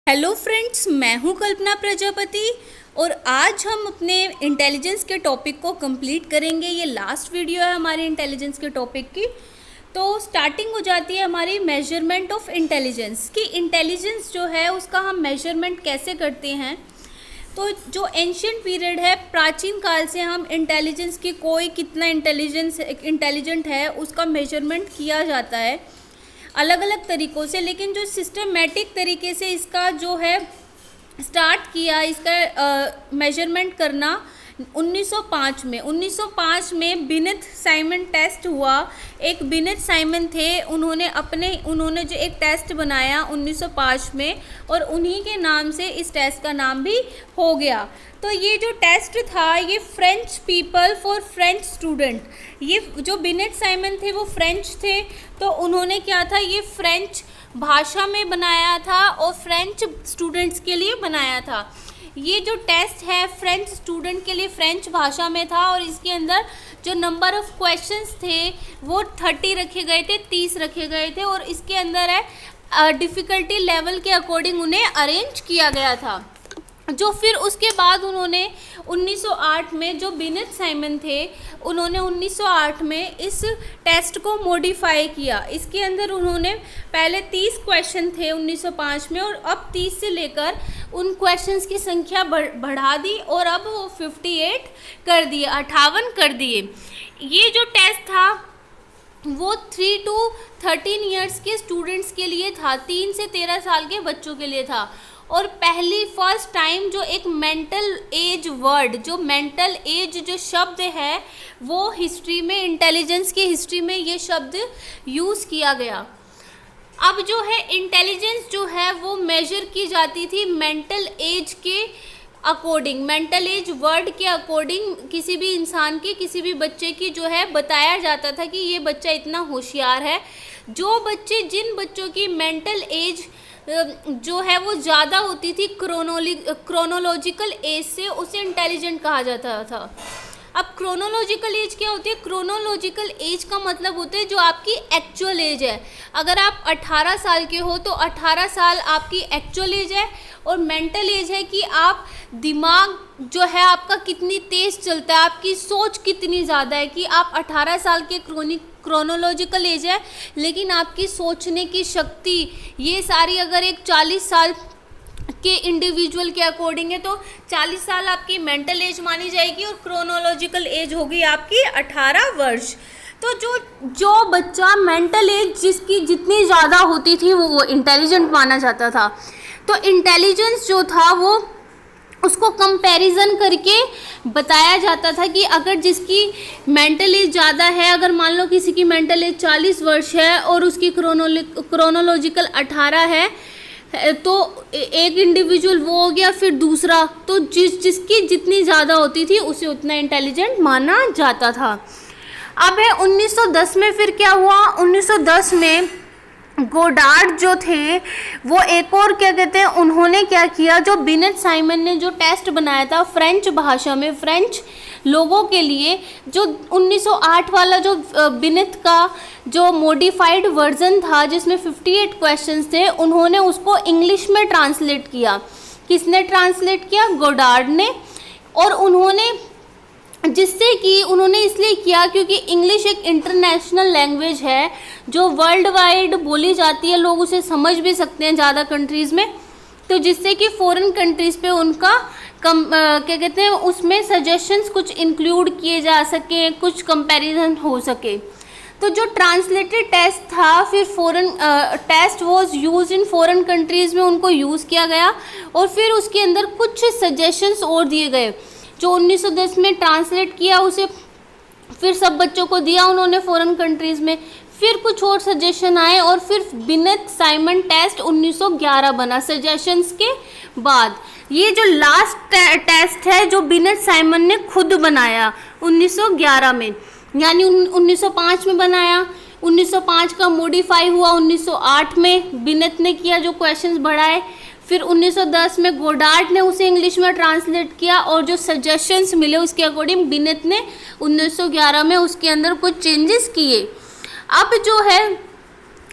Hello friends, मैं हूं कल्पना प्रजापति और आज हम अपने इंटेलिजेंस के टॉपिक को कंप्लीट करेंगे। ये लास्ट वीडियो है हमारे इंटेलिजेंस के टॉपिक की। तो स्टार्टिंग हो जाती है हमारी मेजरमेंट ऑफ इंटेलिजेंस कि इंटेलिजेंस जो है उसका हम मेजरमेंट कैसे करते हैं। तो जो एंशियंट पीरियड है, प्राचीन काल से हम इंटेलिजेंस की कोई कितना इंटेलिजेंट है उसका मेजरमेंट किया जाता है अलग अलग तरीक़ों से। लेकिन जो सिस्टमेटिक तरीके से इसका जो है स्टार्ट किया, इसका मेजरमेंट करना 1905 में बिनेथ साइमन टेस्ट हुआ। एक बिनेथ साइमन थे, उन्होंने जो एक टेस्ट बनाया 1905 में और उन्हीं के नाम से इस टेस्ट का नाम भी हो गया। तो ये जो टेस्ट था ये French people for French student, ये जो बिनेथ साइमन थे वो फ्रेंच थे, तो उन्होंने क्या था ये फ्रेंच भाषा में बनाया था और फ्रेंच स्टूडेंट्स के लिए बनाया था। ये जो टेस्ट है फ्रेंच स्टूडेंट के लिए फ्रेंच भाषा में था और इसके अंदर जो नंबर ऑफ़ क्वेश्चंस थे वो 30 रखे गए थे, 30 रखे गए थे और इसके अंदर है डिफ़िकल्टी लेवल के अकॉर्डिंग उन्हें अरेंज किया गया था। जो फिर उसके बाद उन्होंने 1908 में जो बिनेथ साइमन थे उन्होंने 1908 में इस टेस्ट को मॉडिफाई किया। इसके अंदर उन्होंने पहले 30 क्वेश्चन थे 1905 में और अब 30 से लेकर उन क्वेश्चंस की संख्या बढ़ा दी और अब वो 58 कर दिए, 58 कर दिए। ये जो टेस्ट था वो 3 to 13 ईयर्स के स्टूडेंट्स के लिए था, 3 से 13 साल के बच्चों के लिए था। और फर्स्ट टाइम जो एक मेंटल एज वर्ड, जो मेंटल एज जो शब्द है वो हिस्ट्री में, इंटेलिजेंस की हिस्ट्री में ये शब्द यूज़ किया गया। अब जो है इंटेलिजेंस जो है वो मेजर की जाती थी मेंटल एज के अकॉर्डिंग, मेंटल एज वर्ड के अकॉर्डिंग किसी भी इंसान की, किसी भी बच्चे की जो है बताया जाता था कि ये बच्चा इतना होशियार है। जिन बच्चों की मेंटल एज जो है वो ज़्यादा होती थी क्रोनोलॉजिकल एज से, उसे इंटेलिजेंट कहा जाता था। अब क्रोनोलॉजिकल एज क्या होती है? क्रोनोलॉजिकल एज का मतलब होता है जो आपकी एक्चुअल एज है। अगर आप 18 साल के हो तो 18 साल आपकी एक्चुअल एज है और मेंटल एज है कि आप दिमाग जो है आपका कितनी तेज़ चलता है, आपकी सोच कितनी ज़्यादा है कि आप 18 साल के क्रोनोलॉजिकल एज है, लेकिन आपकी सोचने की शक्ति ये सारी अगर एक 40 साल के इंडिविजुअल के अकॉर्डिंग है तो 40 साल आपकी मेंटल एज मानी जाएगी और क्रोनोलॉजिकल एज होगी आपकी 18 वर्ष। तो जो बच्चा मेंटल एज जिसकी जितनी ज़्यादा होती थी वो इंटेलिजेंट माना जाता था। तो इंटेलिजेंस जो था वो उसको कंपैरिजन करके बताया जाता था कि अगर जिसकी मेंटल एज ज़्यादा है, अगर मान लो किसी की मेंटल एज 40 वर्ष है और उसकी क्रोनोलॉजिकल 18 है तो एक इंडिविजुअल वो हो गया, फिर दूसरा, तो जिसकी जितनी ज़्यादा होती थी उसे उतना इंटेलिजेंट माना जाता था। अब है 1910 में फिर क्या हुआ? 1910 में गोडार्ड जो थे वो एक और क्या कहते हैं, उन्होंने क्या किया, जो बिनेथ साइमन ने जो टेस्ट बनाया था फ्रेंच भाषा में फ्रेंच लोगों के लिए, जो 1908 वाला जो बिनेथ का जो मॉडिफाइड वर्जन था जिसमें 58 क्वेश्चंस थे, उन्होंने उसको इंग्लिश में ट्रांसलेट किया। किसने ट्रांसलेट किया? गोडार्ड ने। और उन्होंने जिससे कि उन्होंने इसलिए किया क्योंकि इंग्लिश एक इंटरनेशनल लैंग्वेज है जो वर्ल्ड वाइड बोली जाती है, लोग उसे समझ भी सकते हैं ज़्यादा कंट्रीज़ में, तो जिससे कि फॉरेन कंट्रीज़ पे उनका क्या कहते हैं उसमें सजेशंस कुछ इंक्लूड किए जा सकें, कुछ कंपैरिजन हो सके। तो जो ट्रांसलेटेड टेस्ट था फिर foreign test was use in foreign countries में उनको यूज़ किया गया और फिर उसके अंदर कुछ सजेशंस और दिए गए। जो 1910 में ट्रांसलेट किया उसे फिर सब बच्चों को दिया उन्होंने फॉरेन कंट्रीज़ में, फिर कुछ और सजेशन आए और फिर बिनेथ साइमन टेस्ट 1911 बना सजेशंस के बाद। ये जो लास्ट टेस्ट है जो बिनेथ साइमन ने खुद बनाया 1911 में, यानी 1905 में बनाया, 1905 का मॉडिफाई हुआ 1908 में बिनेथ ने किया जो क्वेश्चंस बढ़ाए, फिर 1910 में गोडार्ड ने उसे इंग्लिश में ट्रांसलेट किया और जो सजेशंस मिले उसके अकॉर्डिंग बिनेथ ने 1911 में उसके अंदर कुछ चेंजेस किए। अब जो है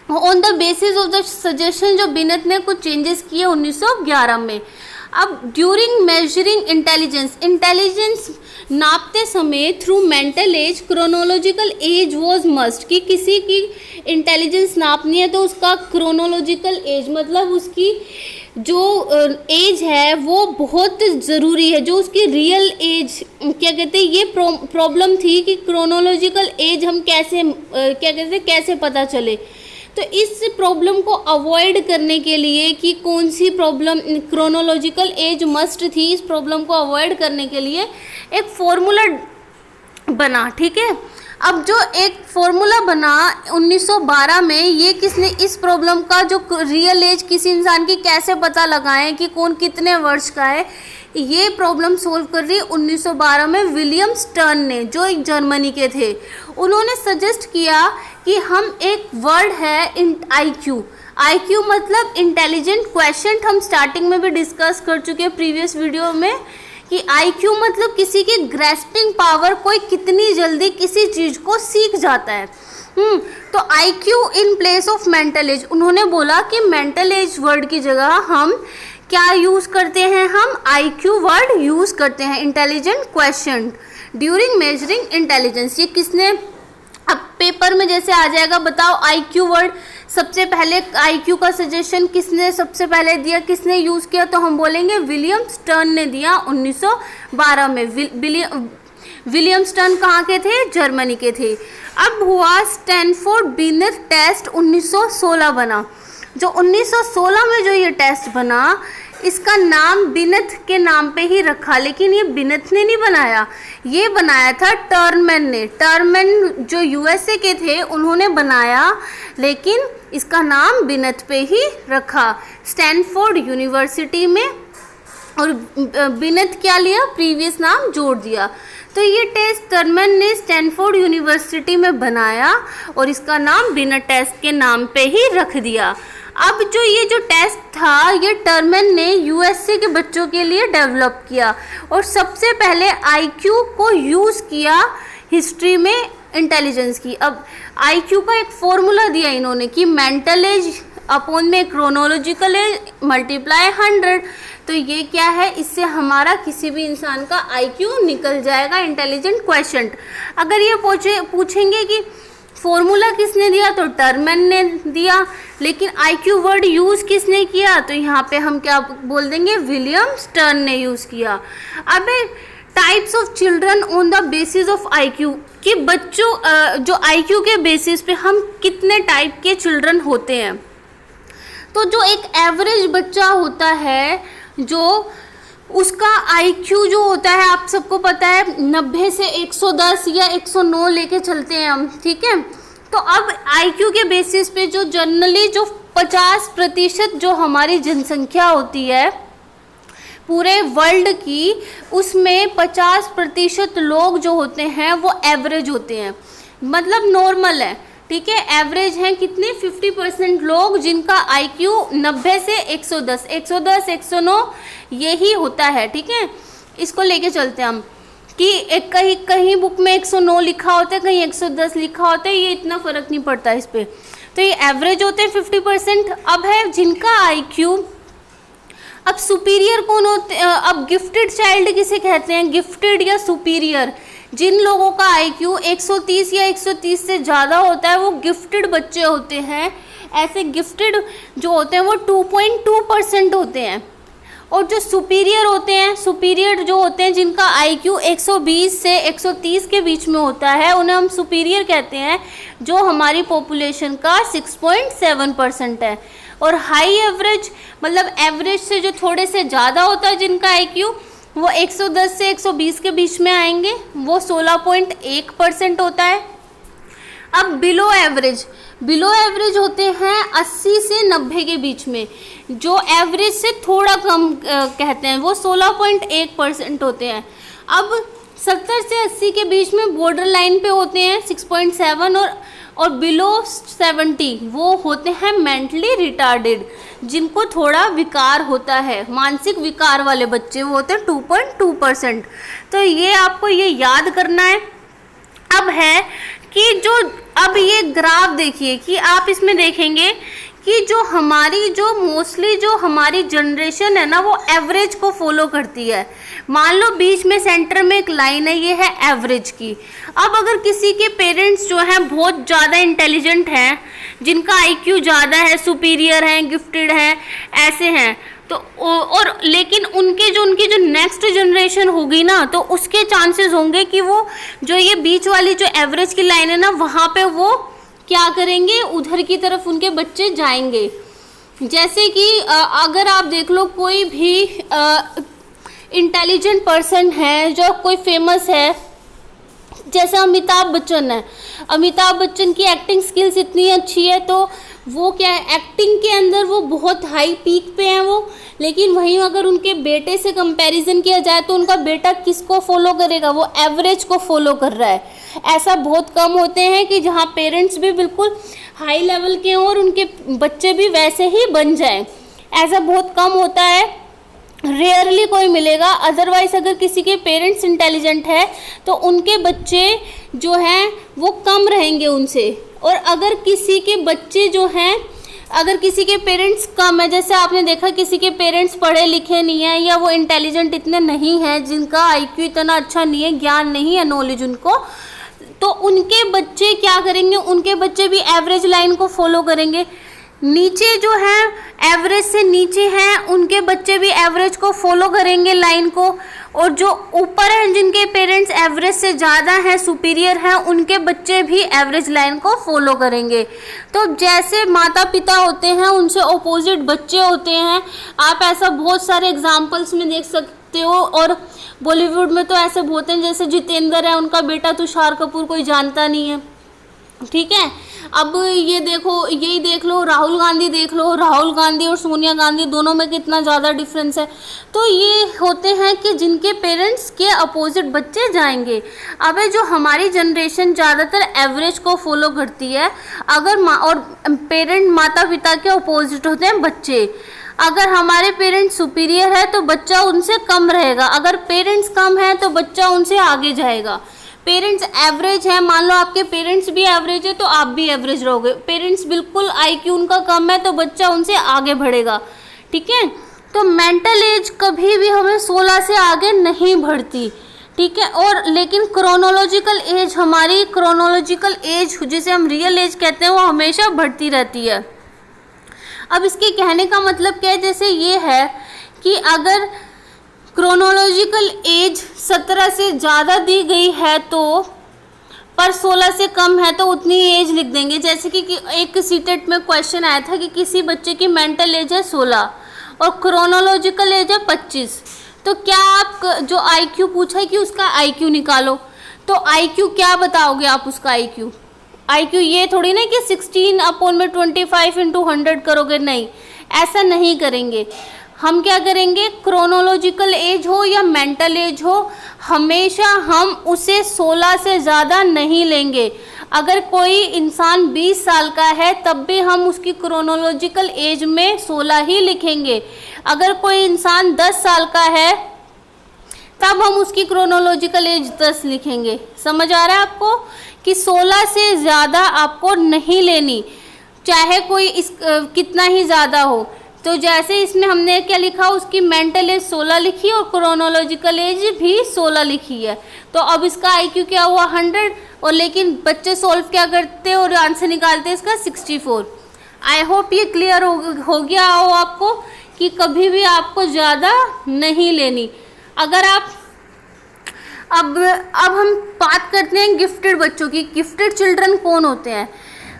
on the basis of the suggestion जो बिनेट ने कुछ चेंजेस किए 1911 में। अब ड्यूरिंग मेजरिंग इंटेलिजेंस नापते समय through mental as chronological age was must, कि किसी की इंटेलिजेंस नापनी है तो उसका क्रोनोलॉजिकल एज मतलब उसकी जो एज है वो बहुत ज़रूरी है, जो उसकी रियल एज क्या कहते हैं, ये प्रॉब्लम थी कि क्रोनोलॉजिकल एज हम कैसे क्या कहते हैं कैसे पता चले। तो इस प्रॉब्लम को अवॉइड करने के लिए कि कौन सी प्रॉब्लम क्रोनोलॉजिकल एज मस्ट थी, इस प्रॉब्लम को अवॉइड करने के लिए एक फॉर्मूला बना, ठीक है। अब जो एक फॉर्मूला बना 1912 में, ये किसने इस प्रॉब्लम का जो रियल एज किसी इंसान की कैसे पता लगाएं कि कौन कितने वर्ष का है, ये प्रॉब्लम सोल्व कर रही 1912 में विलियम स्टर्न ने, जो एक जर्मनी के थे। उन्होंने सजेस्ट किया कि हम एक वर्ड है IQ मतलब इंटेलिजेंट क्वेश्चन, हम स्टार्टिंग में भी डिस्कस कर चुके हैं प्रीवियस वीडियो में कि IQ मतलब किसी की ग्रेस्पिंग पावर, कोई कितनी जल्दी किसी चीज़ को सीख जाता है। तो IQ in place of mental as, उन्होंने बोला कि मेंटल एज वर्ड की जगह हम क्या यूज़ करते हैं, हम IQ वर्ड यूज़ करते हैं, intelligent question during measuring intelligence. ये किसने, अब पेपर में जैसे आ जाएगा, बताओ IQ वर्ड सबसे पहले IQ का सजेशन किसने सबसे पहले दिया, किसने यूज़ किया, तो हम बोलेंगे विलियम स्टर्न ने दिया 1912 में। विलियम स्टर्न कहाँ के थे, जर्मनी के थे। अब हुआ स्टैनफोर्ड बिनेट टेस्ट 1916 बना। जो 1916 में जो ये टेस्ट बना, इसका नाम बिनेट के नाम पे ही रखा, लेकिन ये बिनेट ने नहीं बनाया, ये बनाया था टर्नमैन ने। टर्नमैन जो USA के थे उन्होंने बनाया, लेकिन इसका नाम बिनेट पे ही रखा स्टैनफोर्ड यूनिवर्सिटी में, और बिनेट क्या लिया, प्रीवियस नाम जोड़ दिया। तो ये टेस्ट टर्नमैन ने स्टैनफोर्ड यूनिवर्सिटी में बनाया और इसका नाम बिनेट टेस्ट के नाम पे ही रख दिया। अब जो टेस्ट था, ये टर्नमैन ने USA के बच्चों के लिए डेवलप किया और सबसे पहले IQ को यूज़ किया हिस्ट्री में इंटेलिजेंस की। अब IQ का एक फॉर्मूला दिया इन्होंने कि मेंटल एज अपॉन में क्रोनोलॉजिकल एज मल्टीप्लाई 100। तो ये क्या है, इससे हमारा किसी भी इंसान का IQ निकल जाएगा, इंटेलिजेंट क्वेश्चन। अगर ये पूछेंगे कि फॉर्मूला किसने दिया, तो टर्नमैन ने दिया, लेकिन IQ वर्ड यूज़ किसने किया, तो यहाँ पे हम क्या बोल देंगे, विलियम स्टर्न ने यूज़ किया। अब types of children on the basis of IQ, कि बच्चों जो IQ के बेसिस पे हम कितने टाइप के चिल्ड्रन होते हैं। तो जो एक एवरेज बच्चा होता है, जो उसका IQ जो होता है, आप सबको पता है 90 से 110 या 109 लेके चलते हैं हम, ठीक है। तो अब IQ के बेसिस पे जो जनरली जो 50% जो हमारी जनसंख्या होती है पूरे वर्ल्ड की, उसमें 50% लोग जो होते हैं वो एवरेज होते हैं, मतलब नॉर्मल है, ठीक है। एवरेज हैं कितने, 50% लोग जिनका IQ 90 से 110, 109 यही होता है, ठीक है। इसको लेके चलते हैं हम कि एक कहीं बुक में 109 लिखा होता है, कहीं 110 लिखा होता है, ये इतना फ़र्क नहीं पड़ता इस पर। तो ये एवरेज होते हैं 50%। अब है जिनका IQ, अब सुपीरियर कौन होते हैं, अब गिफ्टेड चाइल्ड किसे कहते हैं, गिफ्टेड या सुपीरियर, जिन लोगों का IQ 130 या 130 से ज़्यादा होता है वो गिफ्टेड बच्चे होते हैं। ऐसे गिफ्टेड जो होते हैं वो 2.2% होते हैं। और जो सुपीरियर होते हैं, सुपीरियर जो होते हैं जिनका IQ 120 से 130 के बीच में होता है, उन्हें हम सुपीरियर कहते हैं, जो हमारी पॉपुलेशन का 6.7% है। और हाई एवरेज मतलब एवरेज से जो थोड़े से ज़्यादा होता है जिनका IQ, वो 110 से 120 के बीच में आएंगे, वो 16.1% होता है। अब बिलो एवरेज होते हैं 80 से 90 के बीच में, जो एवरेज से थोड़ा कम कहते हैं, वो 16.1% होते हैं। अब 70 से 80 के बीच में बॉर्डर लाइन पे होते हैं 6.7, और बिलो 70 वो होते हैं मेंटली रिटार्डेड, जिनको थोड़ा विकार होता है, मानसिक विकार वाले बच्चे, वो होते हैं 2.2%। तो ये आपको ये याद करना है। अब है कि जो अब ये ग्राफ देखिए कि आप इसमें देखेंगे कि जो हमारी जो मोस्टली जो हमारी जनरेशन है ना वो एवरेज को फॉलो करती है। मान लो बीच में सेंटर में एक लाइन है, ये है एवरेज की। अब अगर किसी के पेरेंट्स जो हैं बहुत ज़्यादा इंटेलिजेंट हैं, जिनका आईक्यू ज़्यादा है, सुपीरियर हैं, गिफ्टेड हैं, ऐसे हैं, तो और लेकिन उनकी जो नेक्स्ट जनरेशन होगी ना, तो उसके चांसेस होंगे कि वो जो ये बीच वाली जो एवरेज की लाइन है ना, वहाँ पे वो क्या करेंगे, उधर की तरफ उनके बच्चे जाएंगे। जैसे कि अगर आप देख लो कोई भी इंटेलिजेंट पर्सन है जो कोई फेमस है, जैसे अमिताभ बच्चन है, अमिताभ बच्चन की एक्टिंग स्किल्स इतनी अच्छी है, तो वो क्या है, एक्टिंग के अंदर वो बहुत हाई पीक पे हैं वो। लेकिन वहीं अगर उनके बेटे से कंपैरिजन किया जाए तो उनका बेटा किसको फॉलो करेगा, वो एवरेज को फॉलो कर रहा है। ऐसा बहुत कम होते हैं कि जहाँ पेरेंट्स भी बिल्कुल हाई लेवल के हों और उनके बच्चे भी वैसे ही बन जाएं, ऐसा बहुत कम होता है, रेयरली कोई मिलेगा। अदरवाइज अगर किसी के पेरेंट्स इंटेलिजेंट है तो उनके बच्चे जो हैं वो कम रहेंगे उनसे। और अगर किसी के बच्चे जो हैं, अगर किसी के पेरेंट्स कम है, जैसे आपने देखा किसी के पेरेंट्स पढ़े लिखे नहीं हैं या वो इंटेलिजेंट इतने नहीं हैं, जिनका आईक्यू इतना अच्छा नहीं है, ज्ञान नहीं है, नॉलेज उनको, तो उनके बच्चे क्या करेंगे, उनके बच्चे भी एवरेज लाइन को फॉलो करेंगे। नीचे जो है एवरेज से नीचे हैं उनके बच्चे भी एवरेज को फॉलो करेंगे लाइन को, और जो ऊपर हैं जिनके पेरेंट्स एवरेज से ज़्यादा हैं, सुपीरियर हैं, उनके बच्चे भी एवरेज लाइन को फॉलो करेंगे। तो जैसे माता पिता होते हैं उनसे अपोजिट बच्चे होते हैं। आप ऐसा बहुत सारे एग्जाम्पल्स में देख सकते हो, और बॉलीवुड में तो ऐसे बहुत हैं, जैसे जितेंद्र है, उनका बेटा तुषार कपूर कोई जानता नहीं है, ठीक है। अब ये देखो, यही देख लो, राहुल गांधी देख लो, राहुल गांधी और सोनिया गांधी दोनों में कितना ज़्यादा डिफरेंस है। तो ये होते हैं कि जिनके पेरेंट्स के अपोजिट बच्चे जाएंगे। अब जो हमारी जनरेशन ज़्यादातर एवरेज को फॉलो करती है, अगर और पेरेंट माता पिता के अपोजिट होते हैं बच्चे। अगर हमारे पेरेंट्स सुपीरियर है तो बच्चा उनसे कम रहेगा, अगर पेरेंट्स कम है तो बच्चा उनसे आगे जाएगा। पेरेंट्स एवरेज है, मान लो आपके पेरेंट्स भी एवरेज है तो आप भी एवरेज रहोगे। पेरेंट्स बिल्कुल आईक्यू उनका कम है तो बच्चा उनसे आगे बढ़ेगा, ठीक है। तो मेंटल एज कभी भी हमें 16 से आगे नहीं बढ़ती, ठीक है। और लेकिन क्रोनोलॉजिकल एज, हमारी क्रोनोलॉजिकल एज जिसे हम रियल एज कहते हैं, वो हमेशा बढ़ती रहती है। अब इसके कहने का मतलब क्या है, जैसे ये है कि अगर क्रोनोलॉजिकल एज 17 से ज़्यादा दी गई है तो पर 16 से कम है तो उतनी एज लिख देंगे। जैसे कि एक सीटेट में क्वेश्चन आया था कि किसी बच्चे की मेंटल एज है 16 और क्रोनोलॉजिकल एज है 25, तो क्या आप जो आईक्यू पूछा है कि उसका आईक्यू निकालो, तो आईक्यू क्या बताओगे आप उसका आईक्यू? आईक्यू ये थोड़ी ना कि 16/25 × 100 करोगे, नहीं, ऐसा नहीं करेंगे। हम क्या करेंगे, क्रोनोलॉजिकल एज हो या मेंटल एज हो, हमेशा हम उसे 16 से ज़्यादा नहीं लेंगे। अगर कोई इंसान 20 साल का है तब भी हम उसकी क्रोनोलॉजिकल एज में 16 ही लिखेंगे। अगर कोई इंसान 10 साल का है तब हम उसकी क्रोनोलॉजिकल एज 10 लिखेंगे। समझ आ रहा है आपको कि 16 से ज़्यादा आपको नहीं लेनी, चाहे कोई कितना ही ज़्यादा हो। तो जैसे इसमें हमने क्या लिखा, उसकी मेंटल एज 16 लिखी और क्रोनोलॉजिकल एज भी 16 लिखी है। तो अब इसका आईक्यू क्या हुआ 100, और लेकिन बच्चे सॉल्व क्या करते हैं और आंसर निकालते हैं इसका 64। आई होप ये क्लियर हो गया हो आपको कि कभी भी आपको ज़्यादा नहीं लेनी। अगर आप अब हम बात करते हैं गिफ्टेड बच्चों की। गिफ्टेड चिल्ड्रन कौन होते हैं?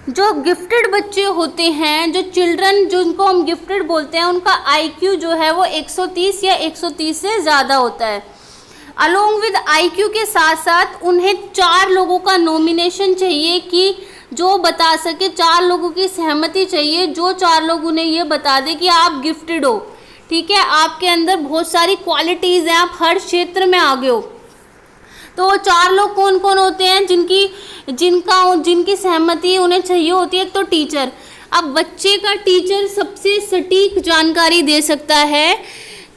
जो गिफ्टेड बच्चे होते हैं, जो चिल्ड्रन जिनको हम गिफ्टेड बोलते हैं, उनका आईक्यू जो है वो 130 या 130 से ज़्यादा होता है। अलोंग विद आईक्यू के साथ साथ उन्हें 4 लोगों का नॉमिनेशन चाहिए कि जो बता सके, 4 लोगों की सहमति चाहिए, जो 4 लोग उन्हें ये बता दे कि आप गिफ्टेड हो, ठीक है, आपके अंदर बहुत सारी क्वालिटीज़ हैं, आप हर क्षेत्र में आगे हो। तो वो 4 लोग कौन कौन होते हैं जिनकी सहमति उन्हें चाहिए होती है? तो टीचर। अब बच्चे का टीचर सबसे सटीक जानकारी दे सकता है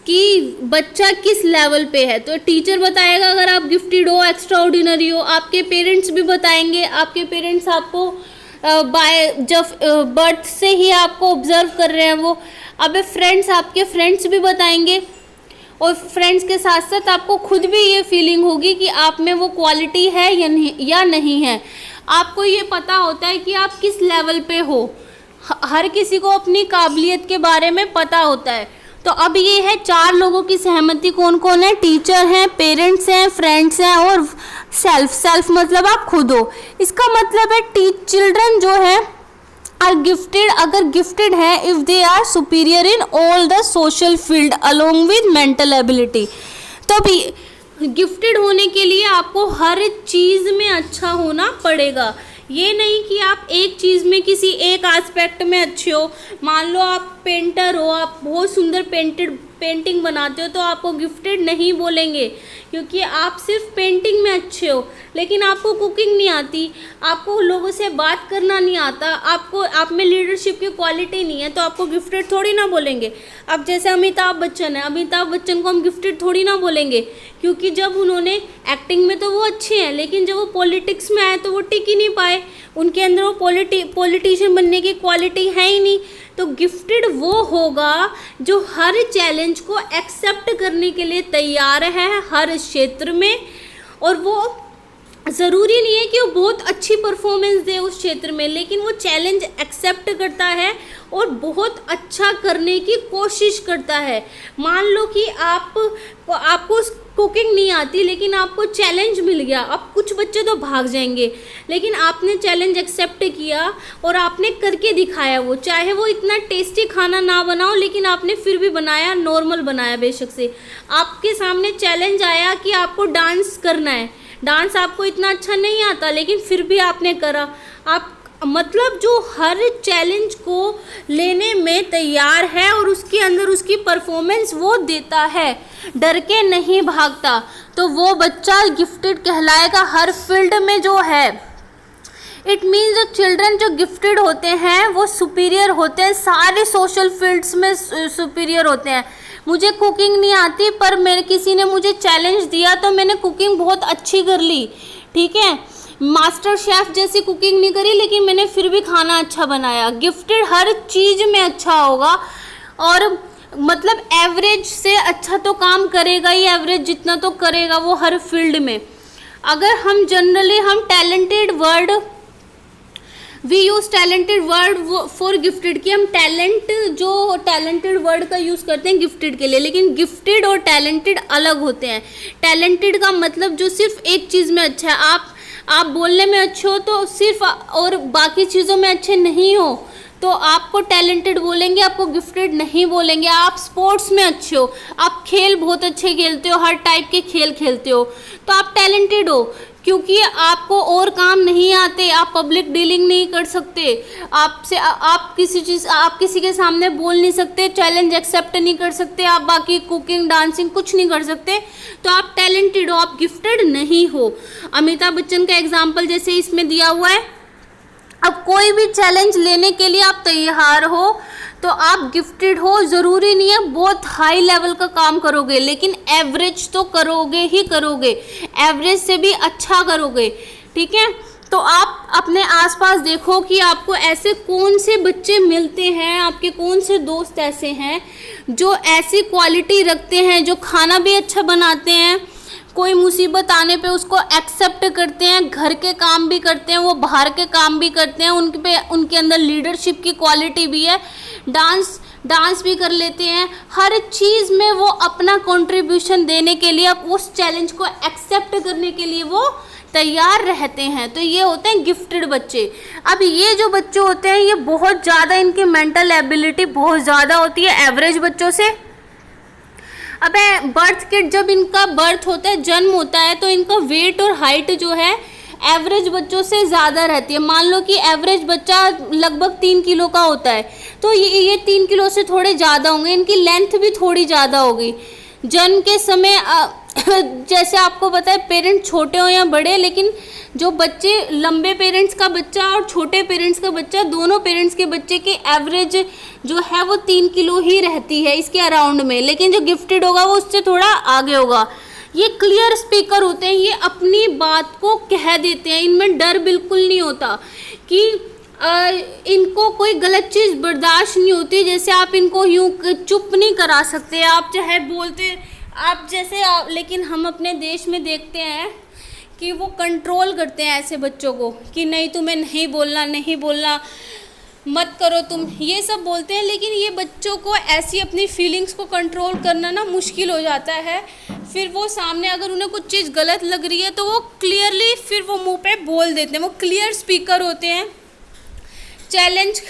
कि बच्चा किस लेवल पे है। तो टीचर बताएगा अगर आप गिफ्टेड हो, एक्स्ट्रा ऑर्डिनरी हो। आपके पेरेंट्स भी बताएंगे, आपके पेरेंट्स आपको बाय जब बर्थ से ही आपको ऑब्जर्व कर रहे हैं वो। अब फ्रेंड्स, आपके फ्रेंड्स भी बताएंगे, और फ्रेंड्स के साथ साथ आपको खुद भी ये फीलिंग होगी कि आप में वो क्वालिटी है या नहीं है। आपको ये पता होता है कि आप किस लेवल पे हो। हर किसी को अपनी काबिलियत के बारे में पता होता है। तो अब ये है 4 लोगों की सहमति। कौन कौन है? टीचर हैं, पेरेंट्स हैं, फ्रेंड्स हैं और सेल्फ मतलब आप खुद हो। इसका मतलब है चिल्ड्रन जो है आर गिफ्टेड, अगर गिफ्टेड है if they are superior in all the social field along with mental ability. तो अभी गिफ्टेड होने के लिए आपको हर चीज़ में अच्छा होना पड़ेगा। ये नहीं कि आप एक चीज़ में किसी एक एस्पेक्ट में अच्छे हो। मान लो आप पेंटर हो, आप बहुत सुंदर पेंटिंग बनाते हो, तो आपको गिफ्टेड नहीं बोलेंगे क्योंकि आप सिर्फ पेंटिंग में अच्छे हो। लेकिन आपको कुकिंग नहीं आती, आपको लोगों से बात करना नहीं आता, आप में लीडरशिप की क्वालिटी नहीं है, तो आपको गिफ्टेड थोड़ी ना बोलेंगे। अब जैसे अमिताभ बच्चन है, अमिताभ बच्चन को हम गिफ्टेड थोड़ी ना बोलेंगे क्योंकि जब उन्होंने एक्टिंग में तो वो अच्छे हैं, लेकिन जब वो पॉलिटिक्स में आए तो वो टिक ही नहीं पाए। उनके अंदर वो पॉलिटिशियन बनने की क्वालिटी है ही नहीं। तो गिफ्टेड वो होगा जो हर चैलेंज को एक्सेप्ट करने के लिए तैयार है हर क्षेत्र में, और वो ज़रूरी नहीं है कि वो बहुत अच्छी परफॉर्मेंस दे उस क्षेत्र में, लेकिन वो चैलेंज एक्सेप्ट करता है और बहुत अच्छा करने की कोशिश करता है। मान लो कि आपको कुकिंग नहीं आती लेकिन आपको चैलेंज मिल गया। अब कुछ बच्चे तो भाग जाएंगे, लेकिन आपने चैलेंज एक्सेप्ट किया और आपने करके दिखाया। वो चाहे वो इतना टेस्टी खाना ना बनाओ, लेकिन आपने फिर भी बनाया, नॉर्मल बनाया बेशक से। आपके सामने चैलेंज आया कि आपको डांस करना है, डांस आपको इतना अच्छा नहीं आता लेकिन फिर भी आपने करा। आप मतलब जो हर चैलेंज को लेने में तैयार है और उसके अंदर उसकी परफॉर्मेंस वो देता है, डर के नहीं भागता, तो वो बच्चा गिफ्टेड कहलाएगा हर फील्ड में जो है। इट मीन्स जो चिल्ड्रन जो गिफ्टेड होते हैं वो सुपीरियर होते हैं, सारे सोशल फील्ड्स में सुपीरियर होते हैं। मुझे कुकिंग नहीं आती पर मेरे किसी ने मुझे चैलेंज दिया तो मैंने कुकिंग बहुत अच्छी कर ली, ठीक है। मास्टर शेफ़ जैसी कुकिंग नहीं करी लेकिन मैंने फिर भी खाना अच्छा बनाया। गिफ्टेड हर चीज़ में अच्छा होगा, और मतलब एवरेज से अच्छा तो काम करेगा ही, एवरेज जितना तो करेगा वो हर फील्ड में। अगर हम जनरली हम talented word we use talented word for gifted, कि हम टैलेंटेड वर्ड का यूज़ करते हैं गिफ्टेड के लिए, लेकिन गिफ्टेड और टैलेंटेड अलग होते हैं। टैलेंटेड का मतलब जो सिर्फ एक चीज़ में अच्छा है, आप बोलने में अच्छे हो तो सिर्फ, और बाकी चीज़ों में अच्छे नहीं हो तो आपको टैलेंटेड बोलेंगे, आपको गिफ्टेड नहीं बोलेंगे। आप स्पोर्ट्स में अच्छे हो, आप खेल बहुत अच्छे खेलते हो, हर टाइप के खेल खेलते हो, तो आप टैलेंटेड हो क्योंकि आपको और काम नहीं आते, आप पब्लिक डीलिंग नहीं कर सकते, आप किसी के सामने बोल नहीं सकते, चैलेंज एक्सेप्ट नहीं कर सकते, आप बाकी कुकिंग डांसिंग कुछ नहीं कर सकते, तो आप टैलेंटेड हो, आप गिफ्टेड नहीं हो। अमिताभ बच्चन का एग्जाम्पल जैसे इसमें दिया हुआ है। अब कोई भी चैलेंज लेने के लिए आप तैयार हो तो आप गिफ्टेड हो, ज़रूरी नहीं है बहुत हाई लेवल का काम करोगे, लेकिन एवरेज तो करोगे ही करोगे, एवरेज से भी अच्छा करोगे, ठीक है। तो आप अपने आसपास देखो कि आपको ऐसे कौन से बच्चे मिलते हैं, आपके कौन से दोस्त ऐसे हैं जो ऐसी क्वालिटी रखते हैं, जो खाना भी अच्छा बनाते हैं, कोई मुसीबत आने पे उसको एक्सेप्ट करते हैं, घर के काम भी करते हैं, वो बाहर के काम भी करते हैं, उनके अंदर लीडरशिप की क्वालिटी भी है, डांस भी कर लेते हैं, हर चीज़ में वो अपना कंट्रीब्यूशन देने के लिए, अब उस चैलेंज को एक्सेप्ट करने के लिए वो तैयार रहते हैं। तो ये होते हैं गिफ्टेड बच्चे। अब ये जो बच्चे होते हैं ये बहुत ज़्यादा, इनकी मेंटल एबिलिटी बहुत ज़्यादा होती है एवरेज बच्चों से। अब बर्थ किट, जब इनका बर्थ होता है, जन्म होता है, तो इनका वेट और हाइट जो है एवरेज बच्चों से ज़्यादा रहती है। मान लो कि एवरेज बच्चा लगभग 3 किलो का होता है, तो ये 3 किलो से थोड़े ज़्यादा होंगे, इनकी लेंथ भी थोड़ी ज़्यादा होगी। जन्म के समय जैसे आपको पता है पेरेंट्स छोटे हो या बड़े, लेकिन जो बच्चे लंबे पेरेंट्स का बच्चा और छोटे पेरेंट्स का बच्चा, दोनों पेरेंट्स के बच्चे की एवरेज जो है वो 3 किलो ही रहती है इसके अराउंड में, लेकिन जो गिफ्टेड होगा वो उससे थोड़ा आगे होगा। ये क्लियर स्पीकर होते हैं, ये अपनी बात को कह देते हैं, इनमें डर बिल्कुल नहीं होता कि इनको कोई गलत चीज़ बर्दाश्त नहीं होती। जैसे आप इनको यूँ चुप नहीं करा सकते, आप चाहे बोलते आप जैसे लेकिन हम अपने देश में देखते हैं कि वो कंट्रोल करते हैं ऐसे बच्चों को कि नहीं तुम्हें नहीं बोलना, नहीं बोलना, मत करो तुम, ये सब बोलते हैं। लेकिन ये बच्चों को ऐसी अपनी फीलिंग्स को कंट्रोल करना ना मुश्किल हो जाता है। फिर वो सामने अगर उन्हें कुछ चीज़ गलत लग रही है तो वो क्लियरली फिर वो मुंह पे बोल देते हैं, वो क्लियर स्पीकर होते हैं। चैलेंज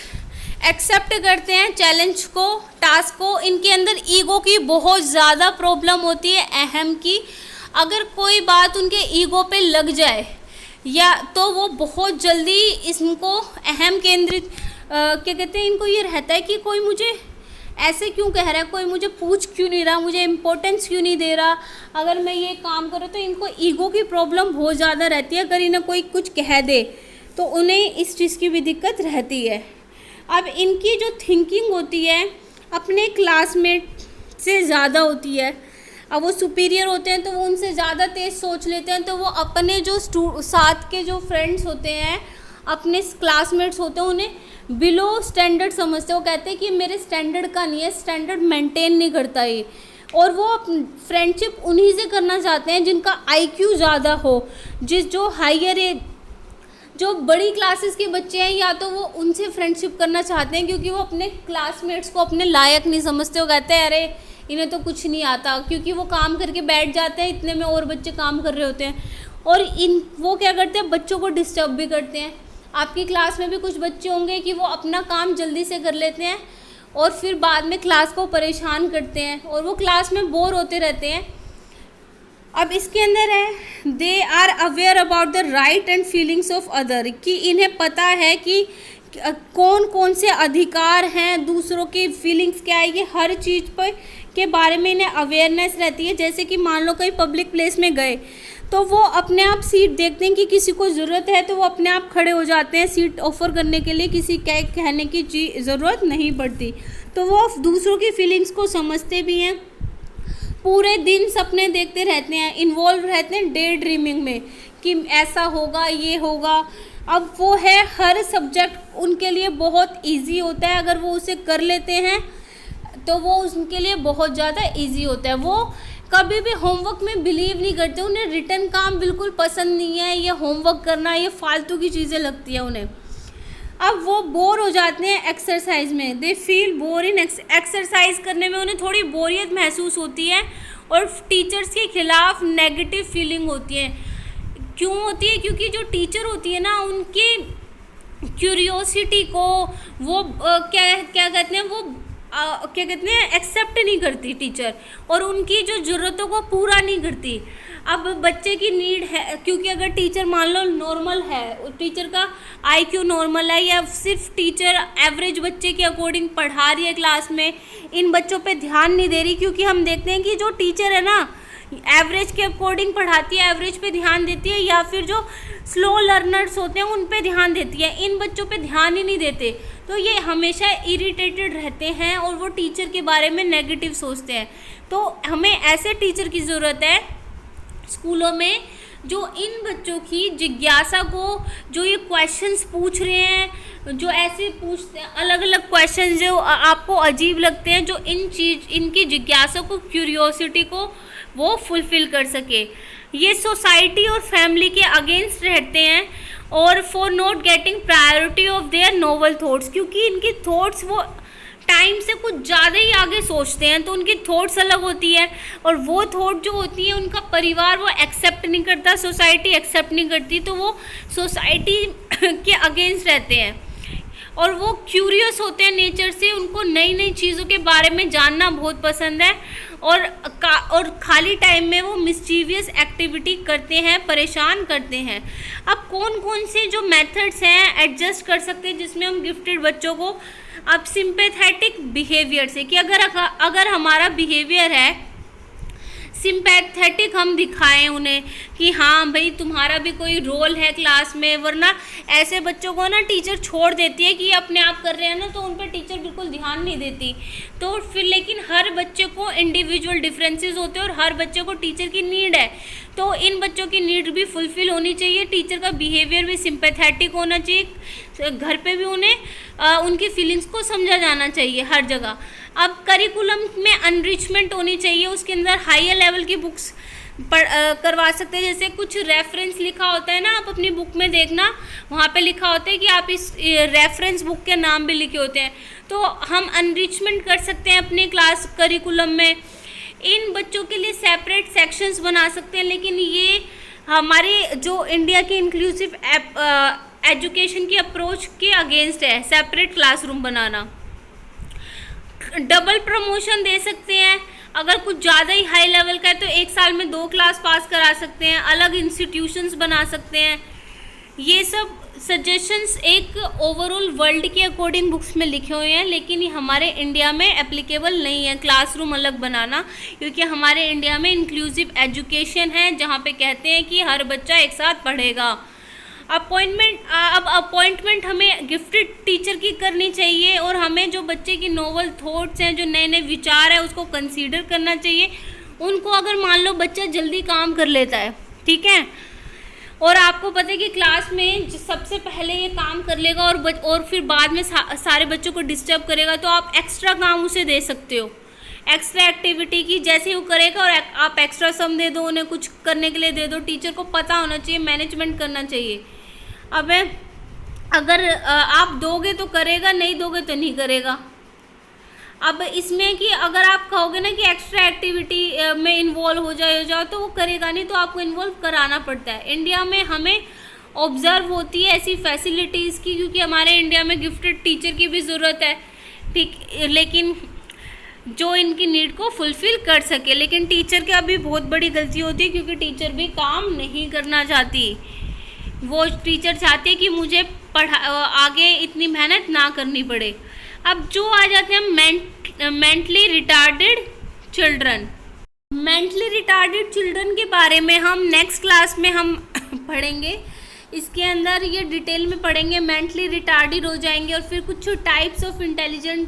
एक्सेप्ट करते हैं, चैलेंज को, टास्क को। इनके अंदर ईगो की बहुत ज़्यादा प्रॉब्लम होती है, अहम की। अगर कोई बात उनके ईगो पे लग जाए या तो वो बहुत जल्दी इनको अहम केंद्रित क्या कहते हैं, इनको ये रहता है कि कोई मुझे ऐसे क्यों कह रहा है, कोई मुझे पूछ क्यों नहीं रहा, मुझे इम्पोर्टेंस क्यों नहीं दे रहा अगर मैं ये काम करूँ। तो इनको ईगो की प्रॉब्लम बहुत ज़्यादा रहती है। अगर इन्हें कोई कुछ कह दे तो उन्हें इस चीज़ की भी दिक्कत रहती है। अब इनकी जो थिंकिंग होती है अपने क्लासमेट से ज़्यादा होती है। अब वो सुपीरियर होते हैं तो वो उनसे ज़्यादा तेज़ सोच लेते हैं, तो वो अपने जो साथ के जो फ्रेंड्स होते हैं, अपने क्लासमेट्स होते हैं, उन्हें बिलो स्टैंडर्ड समझते हैं। वो कहते हैं कि मेरे स्टैंडर्ड का नहीं है, स्टैंडर्ड मेंटेन नहीं करता ये। और वो फ्रेंडशिप उन्हीं से करना चाहते हैं जिनका IQ ज़्यादा हो, जो हायर एज, जो बड़ी क्लासेस के बच्चे हैं, या तो वो उनसे फ्रेंडशिप करना चाहते हैं क्योंकि वो अपने क्लासमेट्स को अपने लायक नहीं समझते। वो कहते हैं अरे इन्हें तो कुछ नहीं आता, क्योंकि वो काम करके बैठ जाते हैं, इतने में और बच्चे काम कर रहे होते हैं। और वो क्या करते हैं, बच्चों को डिस्टर्ब भी करते हैं। आपकी क्लास में भी कुछ बच्चे होंगे कि वो अपना काम जल्दी से कर लेते हैं और फिर बाद में क्लास को परेशान करते हैं और वो क्लास में बोर होते रहते हैं। अब इसके अंदर है they are aware about the right and feelings of other, कि इन्हें पता है कि कौन कौन से अधिकार हैं, दूसरों की फीलिंग्स क्या है, ये हर चीज़ पर के बारे में इन्हें अवेयरनेस रहती है। जैसे कि मान लो कहीं पब्लिक प्लेस में गए तो वो अपने आप सीट देखते हैं कि किसी को ज़रूरत है तो वो अपने आप खड़े हो जाते हैं सीट ऑफ़र करने के लिए, किसी कहने की ज़रूरत नहीं पड़ती। तो वो दूसरों की फीलिंग्स को समझते भी हैं। पूरे दिन सपने देखते रहते हैं, इन्वॉल्व रहते हैं डे ड्रीमिंग में कि ऐसा होगा, ये होगा। अब वो है हर सब्जेक्ट उनके लिए बहुत इजी होता है, अगर वो उसे कर लेते हैं तो वो उनके लिए बहुत ज़्यादा इजी होता है। वो कभी भी होमवर्क में बिलीव नहीं करते, उन्हें रिटर्न काम बिल्कुल पसंद नहीं है, ये होमवर्क करना ये फालतू की चीज़ें लगती है उन्हें। अब वो बोर हो जाते हैं एक्सरसाइज में, they feel bore in exercise करने में उन्हें थोड़ी बोरियत महसूस होती है और टीचर्स के खिलाफ नेगेटिव फीलिंग होती है। क्यों होती है? क्योंकि जो टीचर होती है ना, उनकी क्यूरियोसिटी को वो क्या कहते हैं, वो क्या कहते हैं, एक्सेप्ट नहीं करती टीचर, और उनकी जो ज़रूरतों को पूरा नहीं करती। अब बच्चे की नीड है, क्योंकि अगर टीचर मान लो नॉर्मल है, टीचर का IQ नॉर्मल है, या सिर्फ टीचर एवरेज बच्चे के अकॉर्डिंग पढ़ा रही है क्लास में, इन बच्चों पे ध्यान नहीं दे रही। क्योंकि हम देखते हैं कि जो टीचर है ना एवरेज के अकॉर्डिंग पढ़ाती है, एवरेज पे ध्यान देती है, या फिर जो स्लो लर्नर्स होते हैं उन पे ध्यान देती है, इन बच्चों पे ध्यान ही नहीं देते। तो ये हमेशा इरिटेटेड रहते हैं और वो टीचर के बारे में नेगेटिव सोचते हैं। तो हमें ऐसे टीचर की ज़रूरत है स्कूलों में जो इन बच्चों की जिज्ञासा को, जो ये क्वेश्चंस पूछ रहे हैं, जो ऐसे पूछते हैं अलग अलग क्वेश्चंस जो आपको अजीब लगते हैं, जो इनकी जिज्ञासा को, क्यूरियोसिटी को वो फुलफ़िल कर सके। ये सोसाइटी और फैमिली के अगेंस्ट रहते हैं और for not getting priority of their novel thoughts, क्योंकि इनकी थॉट्स वो टाइम से कुछ ज़्यादा ही आगे सोचते हैं, तो उनकी थॉट्स अलग होती है, और वो थॉट जो होती है उनका परिवार वो एक्सेप्ट नहीं करता, सोसाइटी एक्सेप्ट नहीं करती, तो वो सोसाइटी के अगेंस्ट रहते हैं। और वो क्यूरियस होते हैं नेचर से, उनको नई नई चीज़ों के बारे में जानना बहुत पसंद है, और खाली टाइम में वो मिस्चीवियस एक्टिविटी करते हैं, परेशान करते हैं। अब कौन कौन से जो मेथड्स हैं एडजस्ट कर सकते हैं जिसमें हम गिफ्टेड बच्चों को, अब सिंपैथेटिक बिहेवियर से, कि अगर हमारा बिहेवियर है सिंपैथेटिक हम दिखाएं उन्हें कि हाँ भाई तुम्हारा भी कोई रोल है क्लास में। वरना ऐसे बच्चों को ना टीचर छोड़ देती है कि ये अपने आप कर रहे हैं ना, तो उन पर टीचर बिल्कुल ध्यान नहीं देती। तो फिर लेकिन हर बच्चे को इंडिविजुअल डिफरेंसेस होते हैं और हर बच्चे को टीचर की नीड है, तो इन बच्चों की नीड भी फुलफिल होनी चाहिए। टीचर का बिहेवियर भी सिंपैथेटिक होना चाहिए, घर पे भी उन्हें उनकी फीलिंग्स को समझा जाना चाहिए हर जगह। अब करिकुलम में अनरिचमेंट होनी चाहिए, उसके अंदर हायर लेवल की बुक्स करवा सकते हैं। जैसे कुछ रेफरेंस लिखा होता है ना, आप अपनी बुक में देखना, वहाँ पे लिखा होता है कि आप इस रेफरेंस बुक के नाम भी लिखे होते हैं। तो हम अनरिचमेंट कर सकते हैं अपने क्लास करिकुलम में। इन बच्चों के लिए सेपरेट सेक्शंस बना सकते हैं, लेकिन ये हमारे जो इंडिया की इंक्लूसिव एजुकेशन की अप्रोच के अगेंस्ट है, सेपरेट क्लासरूम बनाना। डबल प्रमोशन दे सकते हैं, अगर कुछ ज़्यादा ही हाई लेवल का है तो 1 साल में 2 क्लास पास करा सकते हैं, अलग इंस्टीट्यूशंस बना सकते हैं। ये सब सजेशंस एक ओवरऑल वर्ल्ड के अकॉर्डिंग बुक्स में लिखे हुए हैं, लेकिन ये हमारे इंडिया में एप्लीकेबल नहीं है क्लासरूम अलग बनाना, क्योंकि हमारे इंडिया में इंक्लूसिव एजुकेशन है जहाँ पे कहते हैं कि हर बच्चा एक साथ पढ़ेगा। अपॉइंटमेंट हमें गिफ्टेड टीचर की करनी चाहिए, और हमें जो बच्चे की नोवेल थॉट्स हैं, जो नए नए विचार है, उसको कंसीडर करना चाहिए उनको। अगर मान लो बच्चा जल्दी काम कर लेता है, ठीक है, और आपको पता है कि क्लास में सबसे पहले ये काम कर लेगा और फिर बाद में सारे बच्चों को डिस्टर्ब करेगा, तो आप एक्स्ट्रा काम उसे दे सकते हो, एक्स्ट्रा एक्टिविटी की। जैसे वो करेगा और आप एक्स्ट्रा सम दे दो, उन्हें कुछ करने के लिए दे दो। टीचर को पता होना चाहिए, मैनेजमेंट करना चाहिए। अब अगर आप दोगे तो करेगा, नहीं दोगे तो नहीं करेगा। अब इसमें कि अगर आप कहोगे ना कि एक्स्ट्रा एक्टिविटी में इन्वॉल्व हो जाओ तो वो करेगा नहीं, तो आपको इन्वॉल्व कराना पड़ता है। इंडिया में हमें ऑब्जर्व होती है ऐसी फैसिलिटीज़ की, क्योंकि हमारे इंडिया में गिफ्टेड टीचर की भी ज़रूरत है, ठीक, लेकिन जो इनकी नीड को फुलफ़िल कर सके। लेकिन टीचर की अभी बहुत बड़ी गलती होती है, क्योंकि टीचर भी काम नहीं करना चाहती। वो टीचर चाहती है कि मुझे आगे इतनी मेहनत ना करनी पड़े। अब जो आ जाते हैं mentally retarded children. Mentally retarded children के बारे में हम नेक्स्ट क्लास में हम पढ़ेंगे। इसके अंदर ये डिटेल में पढ़ेंगे, मेंटली रिटार्डेड हो जाएंगे, और फिर कुछ टाइप्स ऑफ इंटेलिजेंट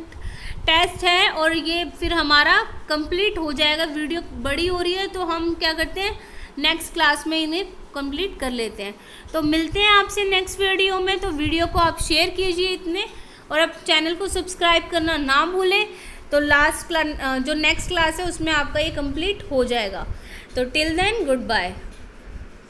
टेस्ट है, और ये फिर हमारा कंप्लीट हो जाएगा। वीडियो बड़ी हो रही है तो हम क्या करते हैं, नेक्स्ट क्लास में इन्हें कंप्लीट कर लेते हैं। तो मिलते हैं आपसे नेक्स्ट वीडियो में। तो वीडियो को आप शेयर कीजिए इतने, और अब चैनल को सब्सक्राइब करना ना भूलें। तो लास्ट क्लास जो नेक्स्ट क्लास है उसमें आपका ये कंप्लीट हो जाएगा। तो टिल देन गुड बाय।